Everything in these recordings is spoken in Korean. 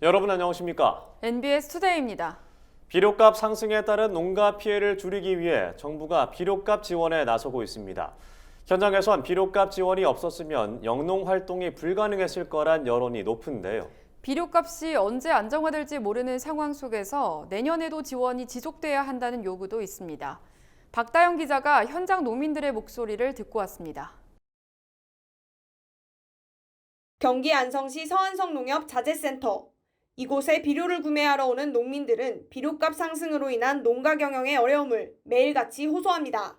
여러분 안녕하십니까? NBS 투데이입니다. 비료값 상승에 따른 농가 피해를 줄이기 위해 정부가 비료값 지원에 나서고 있습니다. 현장에선 비료값 지원이 없었으면 영농 활동이 불가능했을 거란 여론이 높은데요. 비료값이 언제 안정화될지 모르는 상황 속에서 내년에도 지원이 지속돼야 한다는 요구도 있습니다. 박다영 기자가 현장 농민들의 목소리를 듣고 왔습니다. 경기 안성시 서안성농협 자재센터. 이곳에 비료를 구매하러 오는 농민들은 비료값 상승으로 인한 농가 경영의 어려움을 매일같이 호소합니다.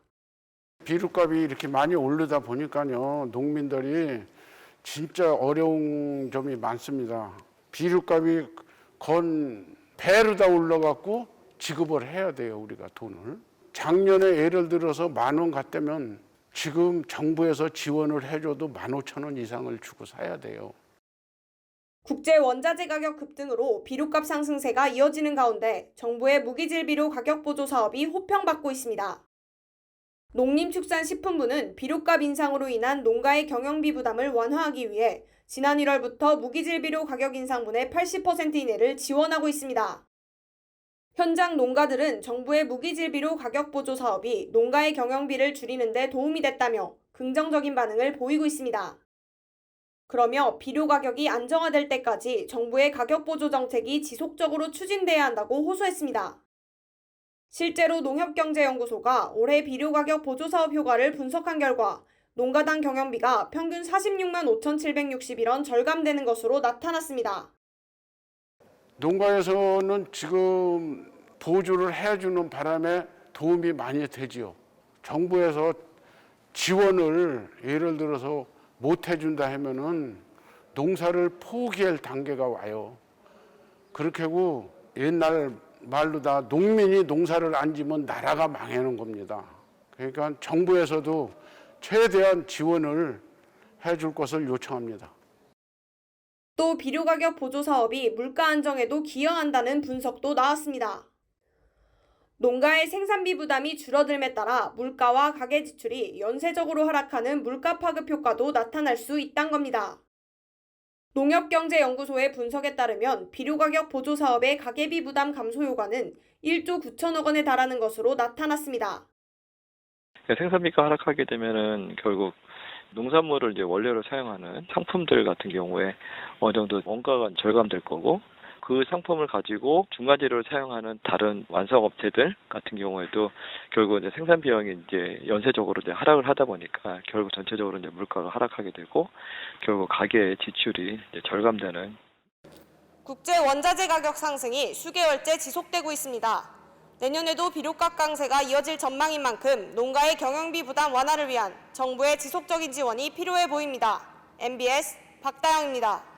비료값이 이렇게 많이 오르다 보니까요, 농민들이 진짜 어려운 점이 많습니다. 비료값이 건 배로 다 올라갖고 지급을 해야 돼요, 우리가 돈을. 작년에 예를 들어서 10,000원 갔다면 지금 정부에서 지원을 해줘도 15,000원 이상을 주고 사야 돼요. 국제 원자재 가격 급등으로 비료값 상승세가 이어지는 가운데 정부의 무기질 비료 가격 보조 사업이 호평받고 있습니다. 농림축산식품부는 비료값 인상으로 인한 농가의 경영비 부담을 완화하기 위해 지난 1월부터 무기질 비료 가격 인상분의 80% 이내를 지원하고 있습니다. 현장 농가들은 정부의 무기질 비료 가격 보조 사업이 농가의 경영비를 줄이는 데 도움이 됐다며 긍정적인 반응을 보이고 있습니다. 그러며 비료 가격이 안정화될 때까지 정부의 가격 보조 정책이 지속적으로 추진돼야 한다고 호소했습니다. 실제로 농협경제연구소가 올해 비료 가격 보조 사업 효과를 분석한 결과 농가당 경영비가 평균 46만 5,761원 절감되는 것으로 나타났습니다. 농가에서는 지금 보조를 해주는 바람에 도움이 많이 되지요. 정부에서 지원을 예를 들어서 못 해준다 하면은 농사를 포기할 단계가 와요. 그렇게 하고 옛날 말로 다 농민이 농사를 안 지면 나라가 망하는 겁니다. 그러니까 정부에서도 최대한 지원을 해줄 것을 요청합니다. 또 비료 가격 보조 사업이 물가 안정에도 기여한다는 분석도 나왔습니다. 농가의 생산비 부담이 줄어들에 따라 물가와 가계 지출이 연쇄적으로 하락하는 물가 파급 효과도 나타날 수 있다는 겁니다. 농협경제연구소의 분석에 따르면 비료 가격 보조 사업의 가계비 부담 감소 효과는 1조 9천억 원에 달하는 것으로 나타났습니다. 생산비가 하락하게 되면은 결국 농산물을 이제 원료로 사용하는 상품들 같은 경우에 어느 정도 원가가 절감될 거고, 그 상품을 가지고 중간 재료를 사용하는 다른 완성업체들 같은 경우에도 결국 이제 생산 비용이 이제 연쇄적으로 이제 하락을 하다 보니까 결국 전체적으로 이제 물가가 하락하게 되고 결국 가계의 지출이 이제 절감되는. 국제 원자재 가격 상승이 수개월째 지속되고 있습니다. 내년에도 비료값 강세가 이어질 전망인 만큼 농가의 경영비 부담 완화를 위한 정부의 지속적인 지원이 필요해 보입니다. MBS 박다영입니다.